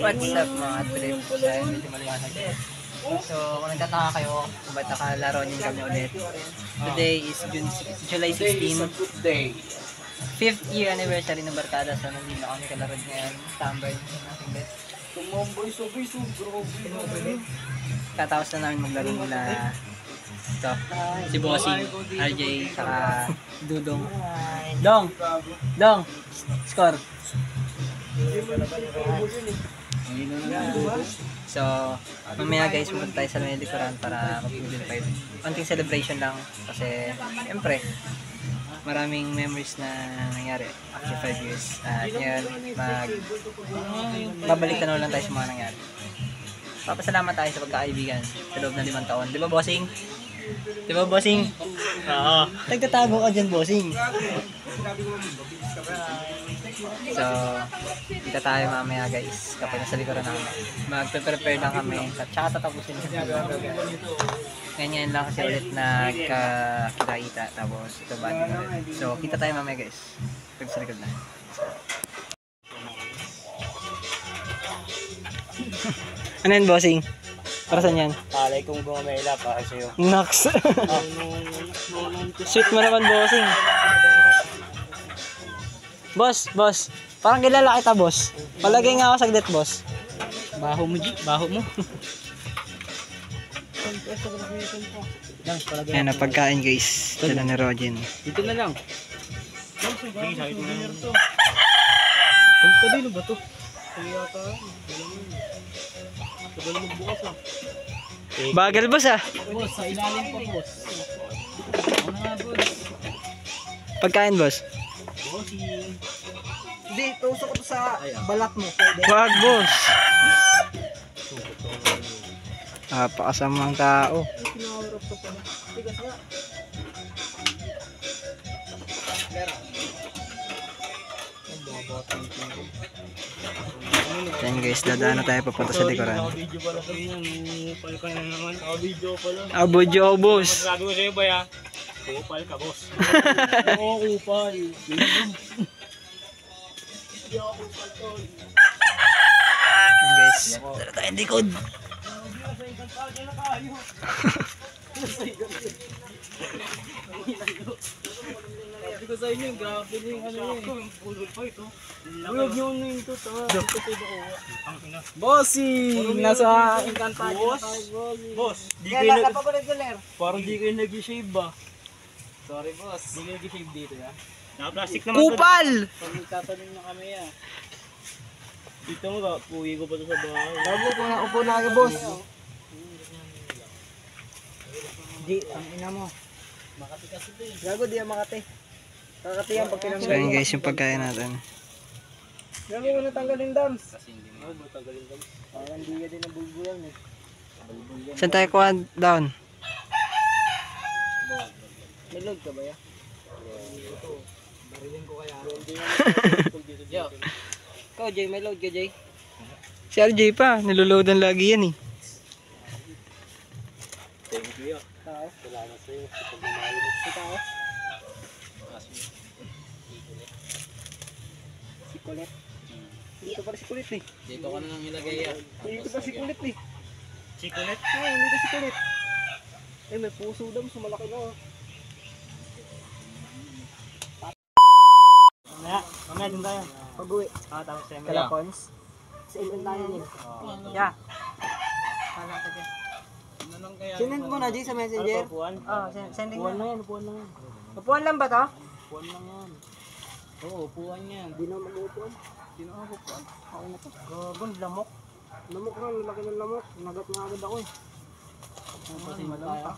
What's up mga trips? Medyo maliwanag eh. So, kung nagtataka kayo kung ba't nakalaro din kami ulit. Today is July 16. 5th year anniversary ng Barkada. So, nandito na kami kalaro ngayon. Tambay ng ating bet. Katapos na namin maglaro nila ito. Si Bossing, RJ, saka Dudong. Dong! Score! So, mamaya guys, pupunta tayo sa may likuran para mag-Google 5. Konting celebration lang kasi, siyempre, maraming memories na nangyari after 5 years. At ngayon, babalikan na lang tayo sa mga nangyari. Papasalamat tayo sa pagkakaibigan sa loob ng 5 taon. Di ba, Bossing? Di ba, Bossing? Oo. Nagtatago ka dyan, Bossing. So, kita tayo mamaya guys kapag nasa likuran namin. Magpe-prepare lang kami at saka tatapusin sa ganyan lang kasi ulit nagkakita tapos ito ba ulit. So, kita tayo mamaya guys pag sa likod na. Ano yan, Bossing? Para saan yan? Palay kong bumamela para sa'yo. Nox! Sweet mo naman, Bossing. Boss. Parang kilala kita, boss. Palagay nga ako saglit, boss. Baho mo, G. Baho mo. Ayan na, pagkain, guys. Dala ni Rogen. Dito na lang. Sige, sakit na lang. Ang kadilo ba to? Kaya yata. Sabal magbukas ah. Bagal, boss ah. Boss, sa ilalim pa, boss. Ano nga, boss? Pagkain, boss. Hindi, tusok ko sa balat mo. Wag, boss. Pakasamang tao. Then guys, dadaan na tayo papunta sa likuran. Video pala sa inyo. Upal ka na naman. Video pala. Video, boss. Sabi ko sa'yo ba ya? Upal ka, boss. Oo, upal. Guys, dala tayong likod. Sabi ko sa inyo, grabe na yung ano yun. Pulot pa ito. Huwag nyo na yung ito. Bossy! Nasa Encantadia na tayo, boss. Di kayo parang di kayo nag-shave ba? Sorry, boss. Di kayo nag-shave dito, ya? Naka-plastic naman. Kupal! Pag nagtatanim na kami, ya. Dito mo ba? Puwi ko pa ito sa bahay. Bago ko na upo na kayo, boss. Di, ang ina mo. Makati kasi ito eh. Gago, di ang Makati. Kakati yan pag pinamili. So yun guys, yung pagkain natin. Gago mo natanggalin dams. Kasi hindi mo natanggalin dams. Parang di ka din ang bulbulan eh. Saan tayo kuha down? May load ka ba ya? Barilin ko kaya. Yo. Ikaw Jay, may load ka Jay? Si RJ pa, niloloadan lagi yan eh. Thank you. Tao. Salamat sa iyo sa pagmamahal mo. Si Tao. Si Kulit. Dito pala si Kulit eh. Dito ka na lang ilagay ya. Dito pa si Kulit eh. Si Kulit? Oo, dito si Kulit. Eh, may puso daw. Sumalaki na oh. Mamaya din tayo. Pag-uwi. Tapos tayo. Kalapons. Sa ilin tayo yun. Yeah. Sinend mo na Jay sa messenger? Sending Upuan lang yan, upuan lang yan. Upuan lang ba to? Upuan lang yan. Oo, upuan yan. Di na mag-upuan. Di na mag-upuan. Ako na to. Gagong, lamok. Lamok lang, laki ng lamok. Nagat na agad ako eh. Kasi madami pa.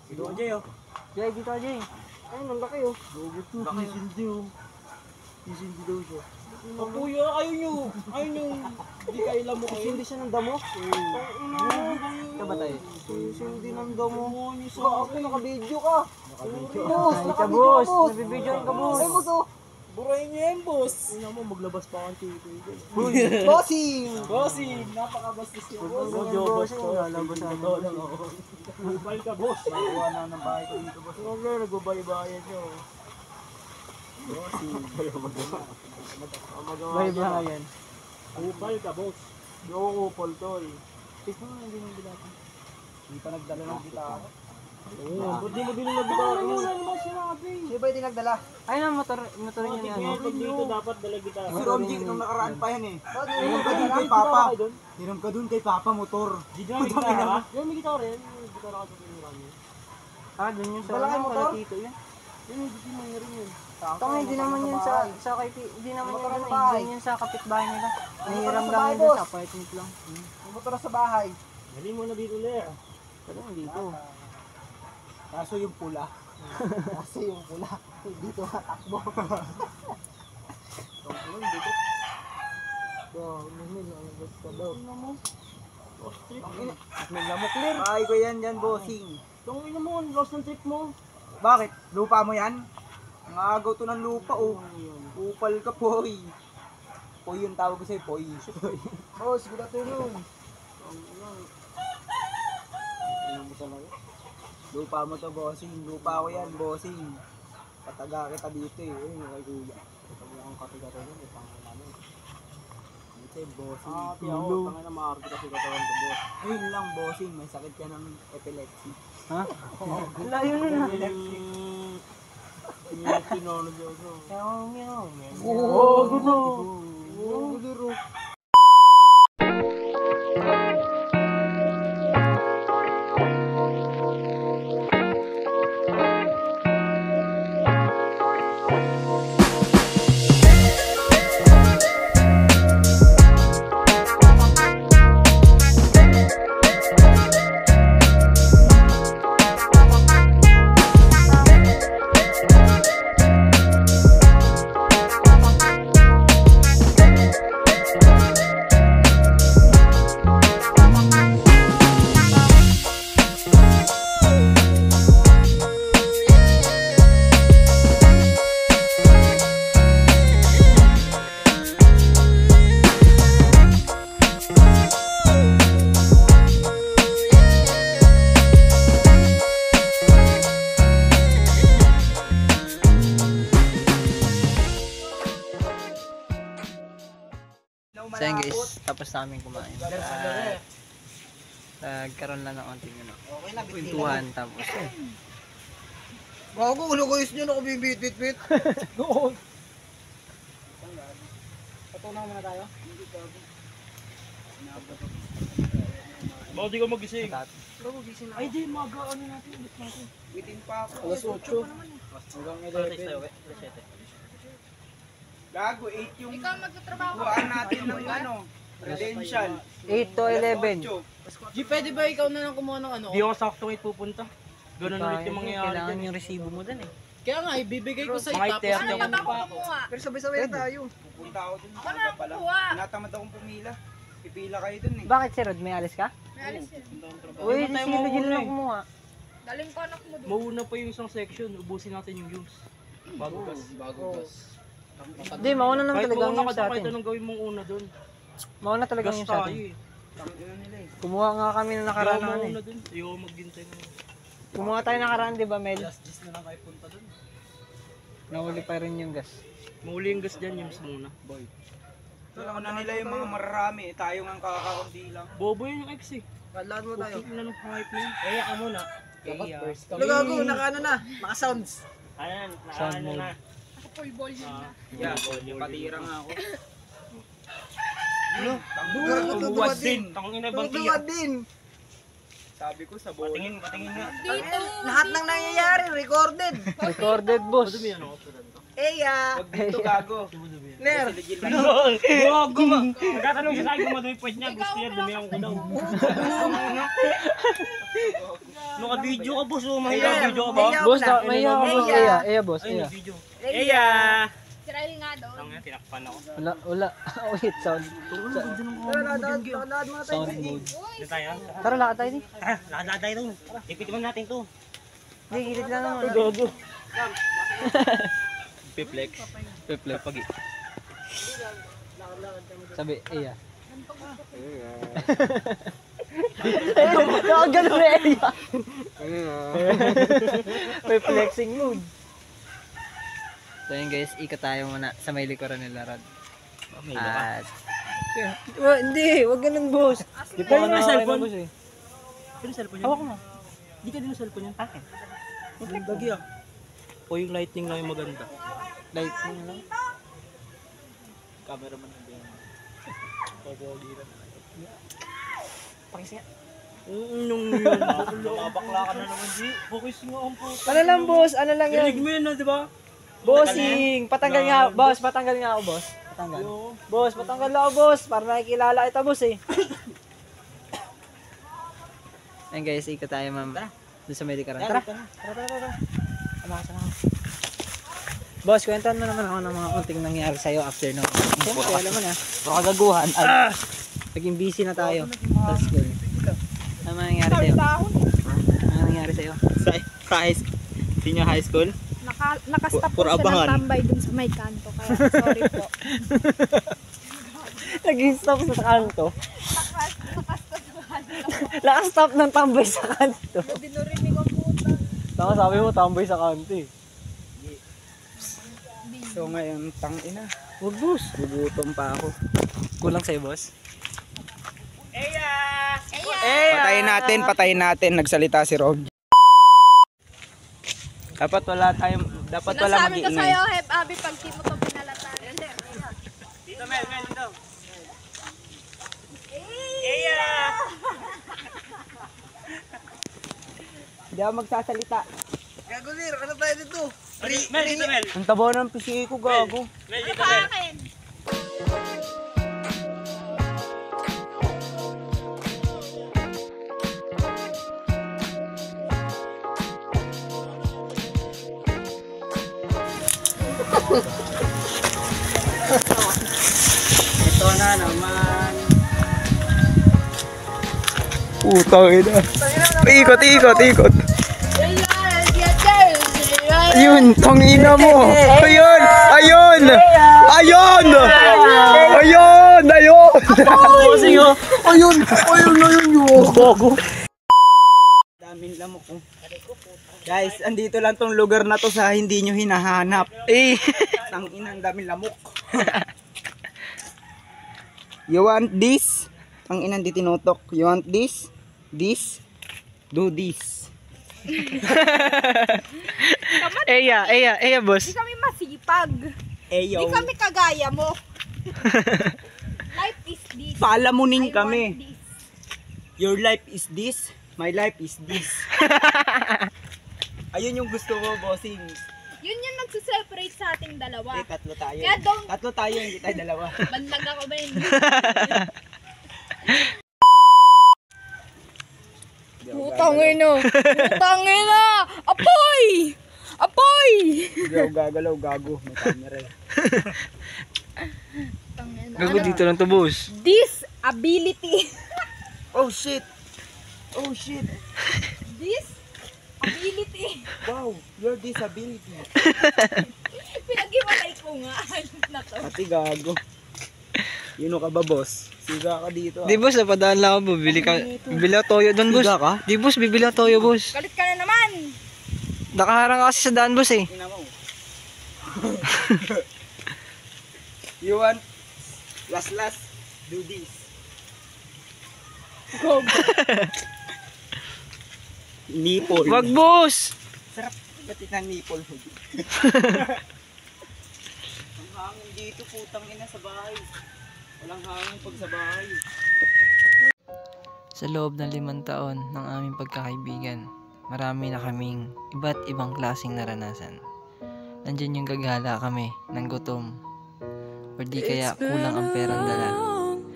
Dito ka Jay oh. Jay, dito Jay. Ayun, ang laki oh. Gugit mo. Laki sindi oh. Sindi daw siya. Kuya, ayaw nyo. Ayaw nyo. Hindi kayo lamok eh. Sindi siya ng damo? Ito ba tayo? Sindi ng damo. Ako, naka-video ka. Boss, boss. Nabibidyoan ka, boss. Ay, boss oh. Burahin niyo yan, boss. Ano mo, maglabas pa akong tito. Bossing! Bossing! Napakabastos yun. Bossing, lalabas na ako. Bubal ka, boss. Nagawa na ng bahay ko dito, boss. Wala, nagbabay-bayan nyo. Bossing. Bahay-bayan. Upal ka, boss. Yung upal, tol. Ito nga, hindi mo bilata. Hindi pa nagdala ng gitara. Oo, ba't di mo din nagdala? Wala naman sinabi. Sino ba yung tinagdala? Ayun ang motor niya ni ano. Pag dito dapat dala gitara. Si Romjik nung nakaraan pa yan eh. Hiram ka dun kay Papa. Hiram ka dun kay Papa motor. Di dyan may gitara? Yan, may gitara yan. May gitara ka sa pinuran yun. Ah, dun yun sa Wala kang motor? Tito yun. Yan, hindi mo rin yun. Tanga, hindi naman yun sa hindi naman yun Motor ano sa bahay. yun sa kapitbahay nila. Nahiram sa lang bahay, yun dun boss. sa apartment lang. Yung motor sa bahay. Dali mo na dito, Ler. Pero dito. Kaso yung pula. Kaso yung pula. Dito takbo. Dito. Gusto daw. May lamok lir. Ay ko yan dyan, bossing. Tungin mo, lost ng trip mo. Bakit? Lupa mo yan? Nangagaw to ng lupa, oh. Upal ka, poy. Poy yung tawag ko sa'yo, poy. Boss, good afternoon. Lupa mo to, bossing. Lupa ko yan, bossing. Pataga kita dito eh. Ayun, kay kuya. Mukhang katigato yun, may pangalan namin. Dito eh, bossing. Ako, tangin na maarte kasi katawan ko, boss. Ayun lang, bossing. May sakit ka ng epilepsy. Ha? Layo na na. Yung sinunod yun. Oo, gulo. Oo, gulo. So yun guys, tapos namin kumain. At nagkaroon na ng konting ano, Okay na, kwentuhan tapos Bago, ulo ko yun ako bibit-bit-bit. Doon. Patunaw muna tayo. Bakit di ka magising? Bago, gising na. Ay, di, maga, ano natin, ulit natin. Waiting pa ako. Alas 8. Hanggang 11. Gago, 8 yung Ikaw magtatrabaho ka. buwaan natin ng ano, credential. 8 to 11. G, pwede ba ikaw na lang kumuha ng ano? Di ako sakto 8 pupunta. Ganun ulit yung mangyayari Kailangan dyan. yung resibo mo dun eh. Kaya nga, ibibigay ko sa'yo. Mga Tapos 30 ano ako pa ako kumuha? Pero sabay-sabay na tayo. Pupunta ako dun. Ako na Ano pala? kukuha. Tinatamad akong pumila. Pipila kayo dun eh. Bakit si Rod, may alis ka? May alis yun. Uy, si Regine lang kumuha. Daling ko anak mo doon. Mauna pa yung isang section, ubusin natin yung views. Bago gas. Hindi, mauna naman Kahit talaga mauna yung ka sa doon, kahit atin. anong gawin mong una doon. Mauna talaga Gas yung sa tayo atin. eh. Tangina nila eh. Kumuha nga kami na nakaraan Ayaw na ano mauna eh. doon. Ayaw maghintay na. Kumuha tayo nakaraan, di ba Mel? Last days na lang kayo punta dun. Nahuli pa rin yung gas. Mahuli yung gas dyan yung sa muna. Boy. Alam na nila yung mga mararami. Tayo nga kakakunti lang. Bobo yun yung ex eh. Kalaan mo tayo. Okay na nung hype na yun. Kaya ka muna. Kaya. Gago, naka-ano na. Naka-sounds. Ayan, Sound ano mode. na. Ako full volume na. Yeah, patira nga ako. Buwas din. Takong ina bang tiyak. din. Sabi ko sa bola. Patingin nga. Dito! Lahat ng nangyayari, recorded. Recorded, boss. Madumi ano ako doon. Eya. Wag dito gago. Ner. Gago ba? Nagtatanong siya sa akin kung madumi puwet niya. Gusto niya dumihan ko daw. Naka-video ka boss. Mahiya video ka ba? Boss, may iya ka, boss. Iya, iya, boss. Ayun Iya. yung video. Eya! Si Riley nga doon. Tangina, tinakpan ako. Wala, wala. Wait, sound. Lahat mo na tayo. Sound mode. Dito tayo. Tara, lakad tayo di. Tara, lakad tayo doon. Ipitiman natin to. Hindi, gilid lang naman. Gago. Piplex. Piplex pagi. Sabi, iya. Ako ganun na iya. May flexing mood. So yun guys, ikot tayo muna sa may likuran nila Rod. At Hindi, wag ganun, boss. Di pa Ano, yung cellphone? boss eh. Ano yung cellphone Hawak yun? mo. Di ka din yung cellphone yun? Akin. Yung dagi ah. O yung lighting lang yung maganda. Lightning lang. Cameraman na din. Popogi na. Pakis nga. Nung yun, bakla ka na naman, G. Focus nga ang puto. Ano lang, boss? Ano lang Rinig yun? mo yun, no, di ba? Bossing! Patanggal nga, boss. Patanggal nga ako, boss. Patanggal. Yo. Boss, patanggal ako, boss. Para nakikilala kita, boss eh. Ayun guys, ikot tayo, ma'am. Doon sa Medicaran. Tara. Tara. Sama ka. Boss, kwentan mo naman ako ng mga kunting nangyari sa'yo after no. Siyempre, alam mo na. Puro kagaguhan. Naging busy na tayo sa school. Ano nangyari sa'yo? Ano nangyari sa'yo? Sa senior high school? Nakastop po Puro siya abangan. ng tambay dun sa may kanto. Kaya sorry po. Naging stop sa kanto. Naka-stop ng tambay sa kanto. Dinurinig ang puta. Tama, sabi mo tambay sa kanto eh. So ngayon, tangina. Huwag, boss. Gugutom pa ako. Kulang sa'yo, boss. Patayin natin. Nagsalita si Rob. Dapat wala Sinasabi ko mag-iingay. sa'yo, Abi, pag di mo to pinalatan. Dito, Mel, dito. Hindi ako magsasalita. Mel, dito, Mel. Ang taba ng pisiki ko, gago. Mel, dito, Mel. Akin. Ito na naman. Putang ina. Ikot. Ayun, tangina mo. Ayun. Bossing, oh. Ayun yun. Bago. Daming lamok ko. Guys, andito lang tong lugar na to sa hindi nyo hinahanap. Tangina, ang daming lamok. You want this? Tangina, di tinutok. You want this? This? Do this. Eya, boss. Di kami masipag. Eyo. Di kami kagaya mo. Life is this. Paalamunin I kami. want this. Your life is this, my life is this. Ayun yung gusto ko, bossing. Yun yung nagsiseparate sa ating dalawa. Tatlo tayo. Kaya don't- Tatlo tayo, hindi tayo dalawa. Banlag ako ba yun? Putangin na! Apoy! Hindi ako gagalaw, gago. May camera eh. Gago dito lang to, boss. Disability. Oh shit! Disability. Wow, your disability. Pinag-iwalay ko nga. Ayun na to. Pati gago. Yun ka ba, boss? Siga ka dito. Di, boss, napadaan lang ako. Bibili ako toyo doon, boss. Siga ka? Di, boss, bibili ako toyo, boss. Galit ka na naman. Nakaharang ka kasi sa daan, boss eh. Tingnan mo. You want last do this. Go. Nipple. Wag, boss! Sarap batik ng nipple. Ang hangin dito, putang ina sa bahay. Walang hangin pag sa bahay. Sa loob ng 5 taon ng aming pagkakaibigan, marami na kaming iba't ibang klaseng naranasan. Nandyan yung gagala kami ng gutom, o di kaya kulang ang perang dala.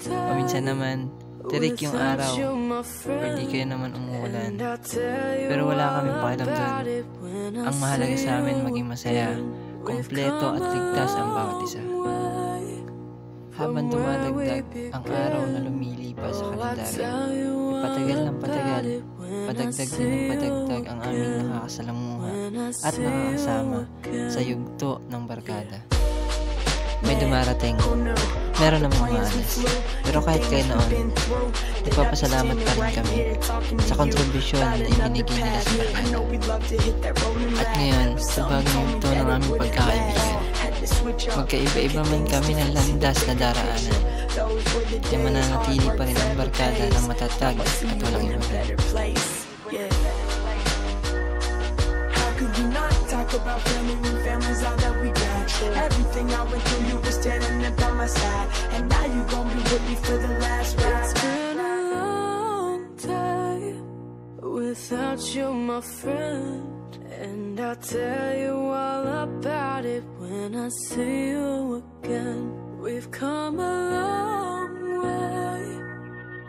Paminsan naman, tirik yung araw, o di kaya naman umuulan. Pero wala kaming pakialam dun. Ang mahalaga sa amin maging masaya, kompleto at ligtas ang bawat isa. Habang dumadagdag ang araw na lumilipas sa kalendaryo, patagal ng patagal, padagdag din ng padagdag ang aming nakakasalamuha at nakakasama sa yugto ng barkada. May dumarating, meron namang maalis, pero kahit kayo noon, nagpapasalamat pa rin kami sa kontribusyon na ibinigay nila sa barkada. At ngayon, sa bagong yugto ng aming pagkakaibigan, magkaiba-iba man kami ng landas na daraanan, Kaya mananatili pa rin ang barkada ng matatag at walang iwanan. How could we not talk about family when family's all that we got? Everything I went through, you were standing there by my side, and now you gon' be with me for the last ride. It's been a long time without you, my friend, and I'll tell you all about it when I see you again. We've come a long way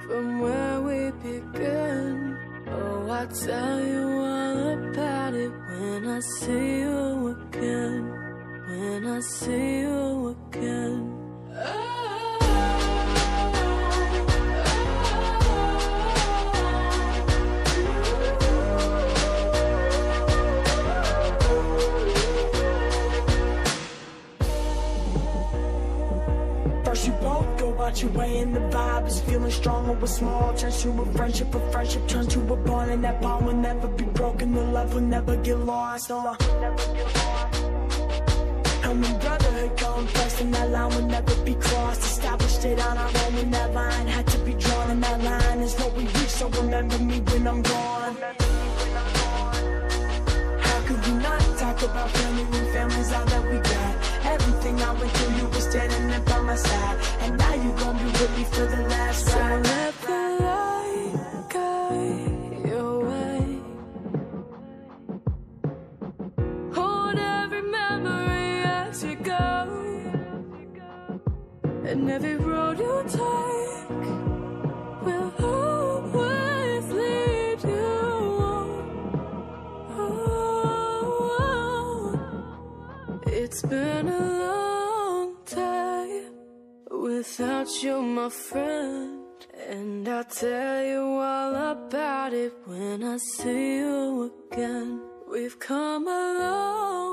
from where we began. Oh, I'll tell you all about it when I see you again. When I see you again. First you both go out your way and the vibe is feeling stronger with small turns to a friendship turns to a bond, and that bond will never be broken, the love will never get lost. And when brotherhood come first, and that line will never be crossed. Established it on our own when that line had to be drawn, and that line is what we reach, so remember me when I'm gone. How could we not talk about family when family's all that we got? Everything I went through, you were standing there by my side, and now you gon' be with me for the last So ride. let the light guide your way. Hold every memory as you go, and every road you take will always lead you on. It's been a long time without you, my friend, and I'll tell you all about it when I see you again. We've come a long